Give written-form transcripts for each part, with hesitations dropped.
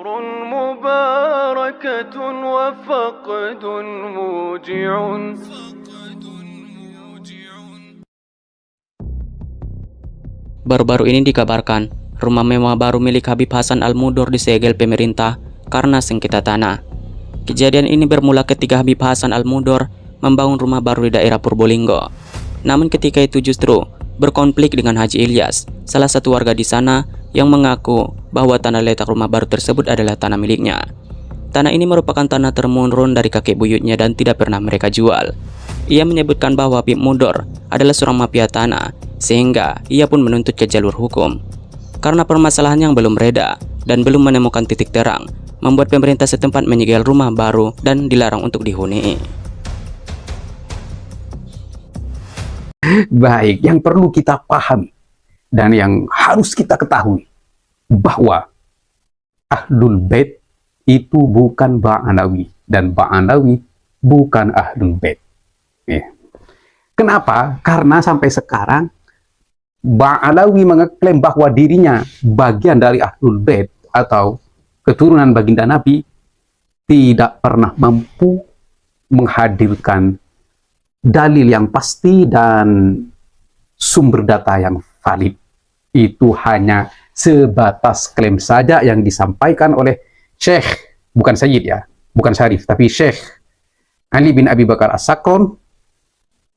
عمر مباركة وفقد موجع. Baru-baru ini dikabarkan, rumah mewah baru milik Habib Hasan Al-Mudhor disegel pemerintah karena sengketa tanah. Kejadian ini bermula ketika Habib Hasan Al-Mudhor membangun rumah baru di daerah Purbolinggo. Namun ketika itu justru berkonflik dengan Haji Ilyas, salah satu warga di sana yang mengaku bahwa tanah letak rumah baru tersebut adalah tanah miliknya. Tanah ini merupakan tanah temurun dari kakek buyutnya dan tidak pernah mereka jual. Ia menyebutkan bahwa Habib Mudhor adalah seorang mafia tanah, sehingga ia pun menuntut ke jalur hukum. Karena permasalahan yang belum reda dan belum menemukan titik terang, membuat pemerintah setempat menyegel rumah baru dan dilarang untuk dihuni. Baik, yang perlu kita pahami dan yang harus kita ketahui bahwa Ahlul Bait itu bukan Ba'alawi dan Ba'alawi bukan Ahlul Bait. Kenapa? Karena sampai sekarang Ba'alawi mengklaim bahwa dirinya bagian dari Ahlul Bait atau keturunan baginda Nabi, tidak pernah mampu menghadirkan dalil yang pasti dan sumber data yang valid. Itu hanya sebatas klaim saja yang disampaikan oleh Syekh, bukan Sayyid ya, bukan Syarif, tapi Syekh Ali bin Abi Bakar As-Sakron,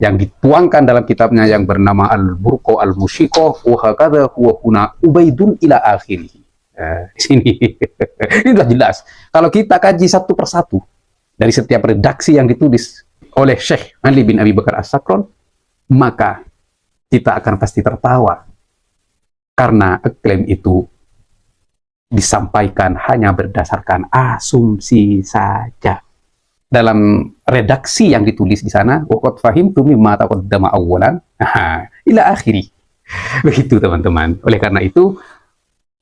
yang dituangkan dalam kitabnya yang bernama Al-Burqa Al-Musyiqah wa hakadha huwa huna Ubaidun ila akhirih. Di sini ini sudah jelas. Kalau kita kaji satu persatu dari setiap redaksi yang ditulis oleh Syekh Ali bin Abi Bakar As-Sakron, maka kita akan pasti tertawa karena klaim itu disampaikan hanya berdasarkan asumsi saja. Dalam redaksi yang ditulis di sana, waqad fahimtu mimma taqaddama awwalan ila akhiri. Begitu teman-teman. Oleh karena itu,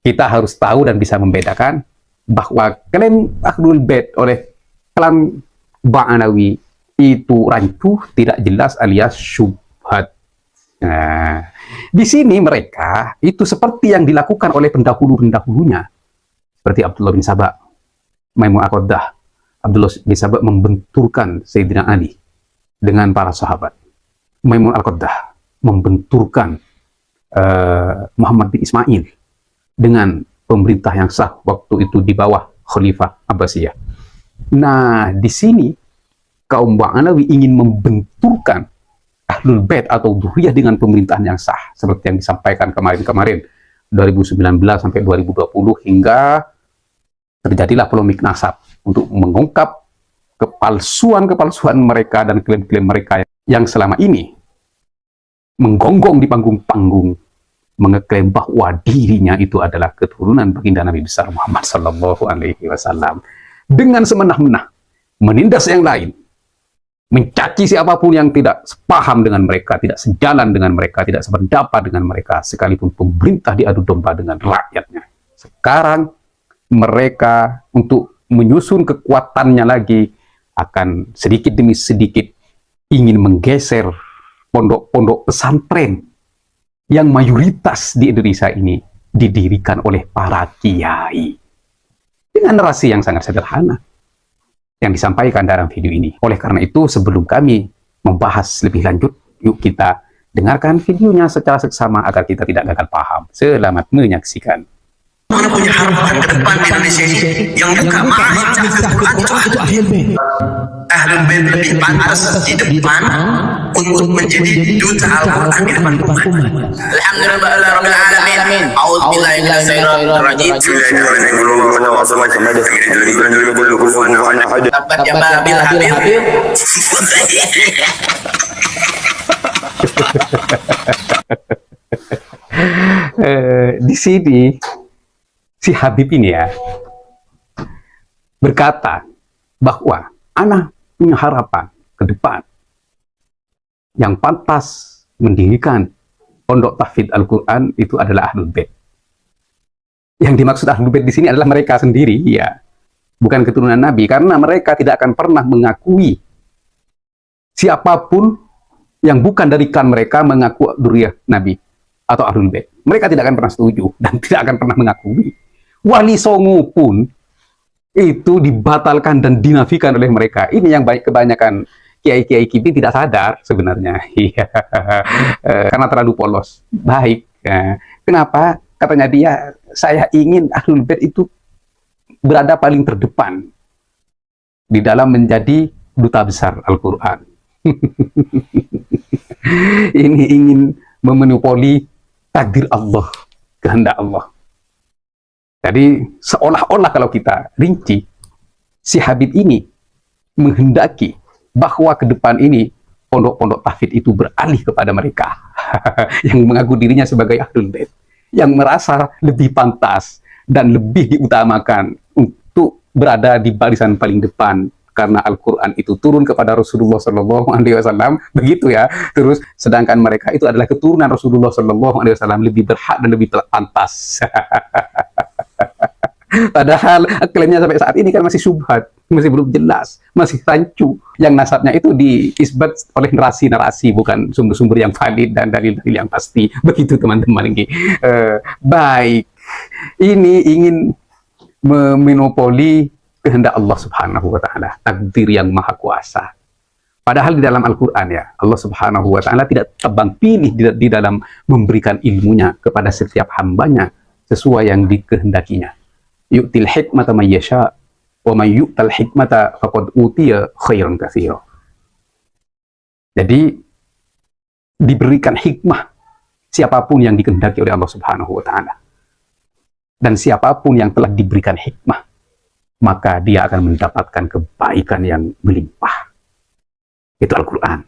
kita harus tahu dan bisa membedakan bahwa klaim Ahlul Bait oleh klan Ba'alawi itu rancu, tidak jelas alias syubhat. Nah, di sini mereka itu seperti yang dilakukan oleh pendahulu-pendahulunya, seperti Abdullah bin Sabah, Maimun Aqaddah. Abdullah bin Sabah membenturkan Sayyidina Ali dengan para sahabat. Maimun Al-Qaddah membenturkan Muhammad bin Ismail dengan pemerintah yang sah waktu itu di bawah Khalifah Abbasiyah. Nah, di sini kaum Ba'alawi ingin membenturkan Ahlul Bait atau Dzurriyyah dengan pemerintahan yang sah, seperti yang disampaikan kemarin-kemarin 2019 sampai 2020, hingga terjadilah polemik nasab untuk mengungkap kepalsuan-kepalsuan mereka dan klaim-klaim mereka yang selama ini menggonggong di panggung-panggung, mengeklaim bahwa dirinya itu adalah keturunan baginda Nabi besar Muhammad SAW, dengan semenah-menah menindas yang lain, mencaci siapapun yang tidak sepaham dengan mereka, tidak sejalan dengan mereka, tidak sependapat dengan mereka, sekalipun pemerintah diadu domba dengan rakyatnya. Sekarang mereka untuk menyusun kekuatannya lagi akan sedikit demi sedikit ingin menggeser pondok-pondok pesantren yang mayoritas di Indonesia ini didirikan oleh para kiai dengan narasi yang sangat sederhana yang disampaikan dalam video ini. Oleh karena itu, sebelum kami membahas lebih lanjut, yuk kita dengarkan videonya secara seksama agar kita tidak gagal paham. Selamat menyaksikan. Mana punya harapan ke depan Indonesia ini yang buka mahal itu Ahlul Bait. Ahlul Bait lebih pantas di depan untuk menjadi duta Al-Quran di depan umat. Alhamdulillah rabbil alamin. A'udzubillahi minasyaitonir rajim. Tabat ya babil habib. Di sini si Habib ini ya berkata bahwa anak punya harapan ke depan yang pantas mendirikan pondok tahfidz Al-Quran itu adalah Ahlul Bait. Yang dimaksud Ahlul Bait di sini adalah mereka sendiri, ya, bukan keturunan Nabi, karena mereka tidak akan pernah mengakui siapapun yang bukan dari klan mereka mengaku dzurriyyah Nabi atau Ahlul Bait. Mereka tidak akan pernah setuju dan tidak akan pernah mengakui. Wali Songo pun itu dibatalkan dan dinafikan oleh mereka. Ini yang baik kebanyakan kiai-kiai kita tidak sadar sebenarnya. Iya. Karena terlalu polos. Baik. Kenapa? Katanya dia, saya ingin Ahlul Bait itu berada paling terdepan di dalam menjadi duta besar Al-Quran. Ini ingin memonopoli takdir Allah, kehendak Allah. Jadi seolah-olah kalau kita rinci, si Habib ini menghendaki bahwa ke depan ini pondok-pondok tahfidz itu beralih kepada mereka yang mengaku dirinya sebagai Ahlul Bait, yang merasa lebih pantas dan lebih diutamakan untuk berada di barisan paling depan karena Al-Quran itu turun kepada Rasulullah SAW, begitu ya. Terus sedangkan mereka itu adalah keturunan Rasulullah SAW, lebih berhak dan lebih pantas. Padahal klaimnya sampai saat ini kan masih syubhat, masih belum jelas, masih rancu. Yang nasabnya itu diisbat oleh narasi-narasi, bukan sumber-sumber yang valid dan dalil-dalil yang pasti. Begitu teman-teman. Baik, ini ingin memonopoli kehendak Allah Subhanahu wa Ta'ala, takdir yang maha kuasa. Padahal di dalam Al-Quran ya, Allah Subhanahu wa Ta'ala tidak tebang pilih di dalam memberikan ilmunya kepada setiap hambanya sesuai yang dikehendakinya. Yu'til hikmata man yasha wa man yu'tal hikmata faqad utiya khairan katsira. Jadi diberikan hikmah siapapun yang dikehendaki oleh Allah Subhanahu wa Ta'ala. Dan siapapun yang telah diberikan hikmah, maka dia akan mendapatkan kebaikan yang melimpah. Itu Al-Quran.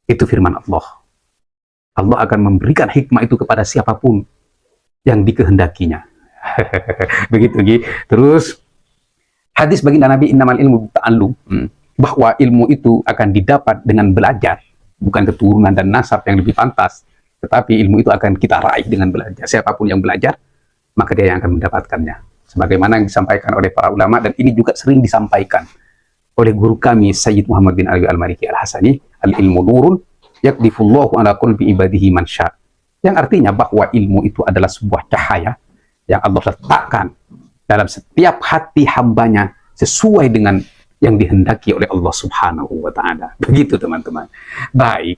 Itu firman Allah. Allah akan memberikan hikmah itu kepada siapapun yang dikehendakinya. Begitu. Terus hadis baginda Nabi, innamal ilmu ta'allum, bahwa ilmu itu akan didapat dengan belajar, bukan keturunan dan nasab yang lebih pantas, tetapi ilmu itu akan kita raih dengan belajar. Siapapun yang belajar, maka dia yang akan mendapatkannya. Sebagaimana yang disampaikan oleh para ulama, dan ini juga sering disampaikan oleh guru kami Sayyid Muhammad bin Ali Al-Maliki Al-Hasani, al-ilmu nurun yakdifullahu ala qalbi ibadihi man sya', yang artinya bahwa ilmu itu adalah sebuah cahaya yang Allah letakkan dalam setiap hati hambanya sesuai dengan yang dihendaki oleh Allah Subhanahu wa Ta'ala. Begitu teman-teman. Baik,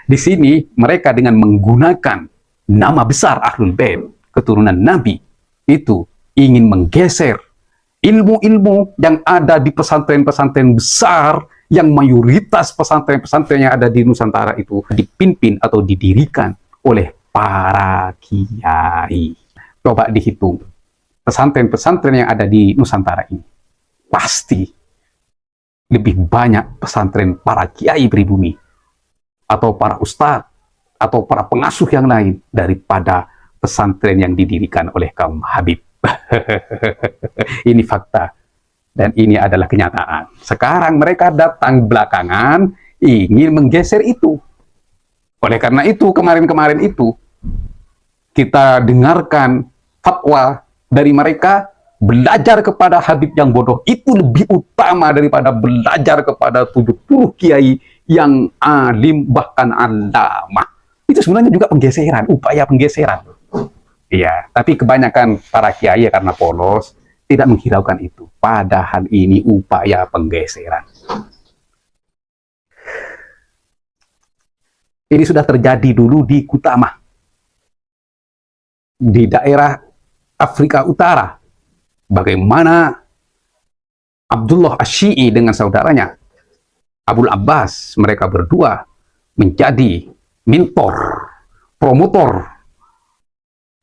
di sini mereka dengan menggunakan nama besar Ahlul Bait, keturunan Nabi, itu ingin menggeser ilmu-ilmu yang ada di pesantren-pesantren besar, yang mayoritas pesantren-pesantren yang ada di Nusantara itu dipimpin atau didirikan oleh para kiai. Coba dihitung, pesantren-pesantren yang ada di Nusantara ini, pasti lebih banyak pesantren para kiai pribumi, atau para ustadz, atau para pengasuh yang lain, daripada pesantren yang didirikan oleh kaum Habib. Ini fakta dan ini adalah kenyataan. Sekarang mereka datang belakangan ingin menggeser itu. Oleh karena itu kemarin-kemarin itu kita dengarkan fatwa dari mereka, belajar kepada Habib yang bodoh itu lebih utama daripada belajar kepada 70 kiai yang alim bahkan alama. Itu sebenarnya juga penggeseran, upaya penggeseran. Iya, tapi kebanyakan para kiai karena polos tidak menghiraukan itu. Padahal ini upaya penggeseran. Ini sudah terjadi dulu di Kutama, di daerah Afrika Utara. Bagaimana Abdullah Asy-Syi'i dengan saudaranya Abul Abbas, mereka berdua menjadi mentor, promotor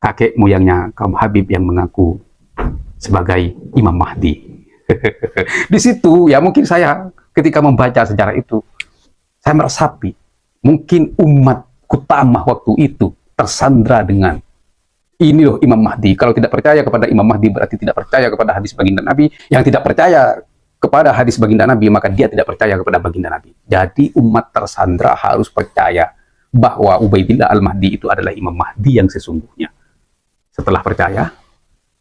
kakek moyangnya kaum Habib yang mengaku sebagai Imam Mahdi. Di situ ya mungkin saya ketika membaca sejarah itu, saya meresapi mungkin umat Kutama waktu itu tersandra dengan ini loh Imam Mahdi. Kalau tidak percaya kepada Imam Mahdi berarti tidak percaya kepada hadis baginda Nabi. Yang tidak percaya kepada hadis baginda Nabi, maka dia tidak percaya kepada baginda Nabi. Jadi umat tersandra harus percaya bahwa Ubaidillah Al-Mahdi itu adalah Imam Mahdi yang sesungguhnya. Setelah percaya,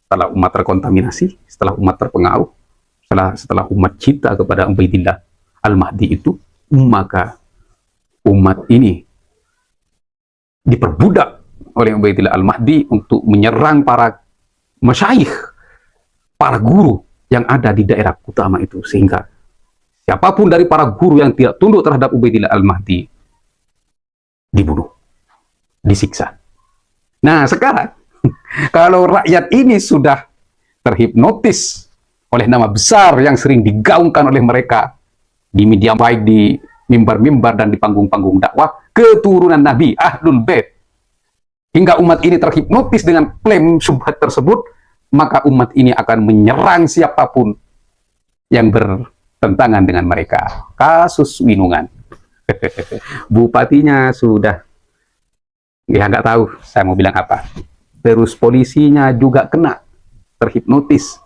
setelah umat terkontaminasi, setelah umat terpengaruh, setelah umat cinta kepada Ubaidillah Al-Mahdi itu, maka umat ini diperbudak oleh Ubaidillah Al-Mahdi untuk menyerang para masyayikh, para guru yang ada di daerah utama itu, sehingga siapapun dari para guru yang tidak tunduk terhadap Ubaidillah Al-Mahdi dibunuh, disiksa. Nah sekarang kalau rakyat ini sudah terhipnotis oleh nama besar yang sering digaungkan oleh mereka di media, baik di mimbar-mimbar dan di panggung-panggung dakwah, keturunan Nabi, Ahlul Bait, hingga umat ini terhipnotis dengan klaim syubhat tersebut, maka umat ini akan menyerang siapapun yang bertentangan dengan mereka. Kasus Winungan. Bupatinya sudah, ya nggak tahu saya mau bilang apa. Terus polisinya juga kena, terhipnotis,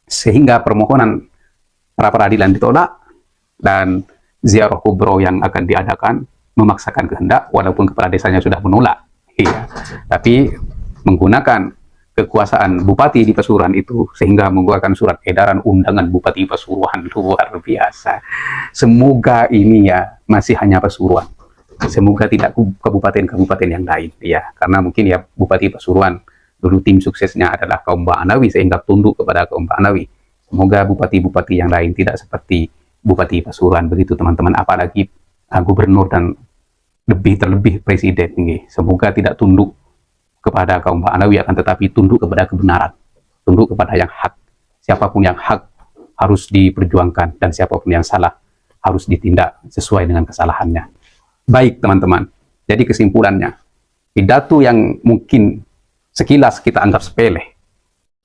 sehingga permohonan pra peradilan ditolak, dan ziarah kubro yang akan diadakan memaksakan kehendak, walaupun kepala desanya sudah menolak. Iya. Tapi menggunakan kekuasaan bupati di Pasuruan itu, sehingga mengeluarkan surat edaran undangan Bupati Pasuruan. Luar biasa. Semoga ini ya masih hanya Pasuruan. Semoga tidak kabupaten-kabupaten yang lain, ya, karena mungkin ya Bupati Pasuruan dulu tim suksesnya adalah kaum Ba'anawi, sehingga tunduk kepada kaum Ba'anawi. Semoga bupati-bupati yang lain tidak seperti Bupati Pasuruan begitu, teman-teman. Apalagi gubernur dan terlebih presiden ini, semoga tidak tunduk kepada kaum Ba'anawi, akan tetapi tunduk kepada kebenaran, tunduk kepada yang hak. Siapapun yang hak harus diperjuangkan, dan siapapun yang salah harus ditindak sesuai dengan kesalahannya. Baik teman-teman, jadi kesimpulannya, pidato yang mungkin sekilas kita anggap sepele,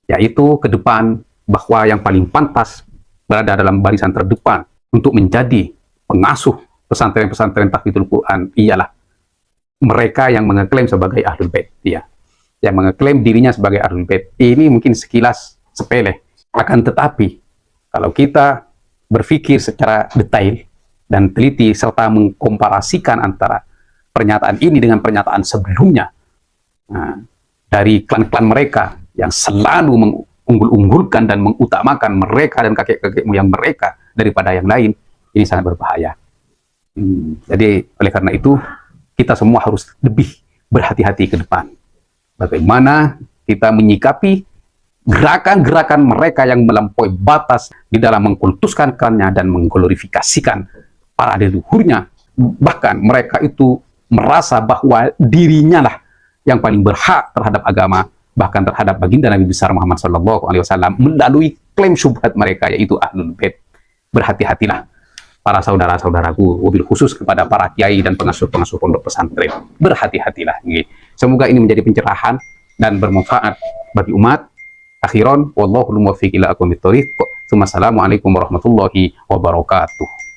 yaitu ke depan bahwa yang paling pantas berada dalam barisan terdepan untuk menjadi pengasuh pesantren-pesantren tahfidzul Quran ialah mereka yang mengeklaim sebagai Ahlul Bait, ya, yang mengeklaim dirinya sebagai Ahlul Bait. Ini mungkin sekilas sepele, akan tetapi kalau kita berpikir secara detail dan teliti serta mengkomparasikan antara pernyataan ini dengan pernyataan sebelumnya, nah, dari klan-klan mereka yang selalu mengunggul-unggulkan dan mengutamakan mereka dan kakek-kakek moyang mereka daripada yang lain, ini sangat berbahaya. Jadi oleh karena itu kita semua harus lebih berhati-hati ke depan. Bagaimana kita menyikapi gerakan-gerakan mereka yang melampaui batas di dalam mengkultuskan klannya dan mengglorifikasikan para leluhurnya. Bahkan mereka itu merasa bahwa dirinya lah yang paling berhak terhadap agama, bahkan terhadap baginda Nabi besar Muhammad SAW, melalui klaim syubhat mereka, yaitu Ahlul Bait. Berhati-hatilah para saudara-saudaraku, wabil khusus kepada para kiai dan pengasuh-pengasuh pondok pesantren. Berhati-hatilah. Semoga ini menjadi pencerahan dan bermanfaat bagi umat. Akhiran, wallahul muwaffiq ila aqwamit thoriq. Assalamualaikum warahmatullahi wabarakatuh.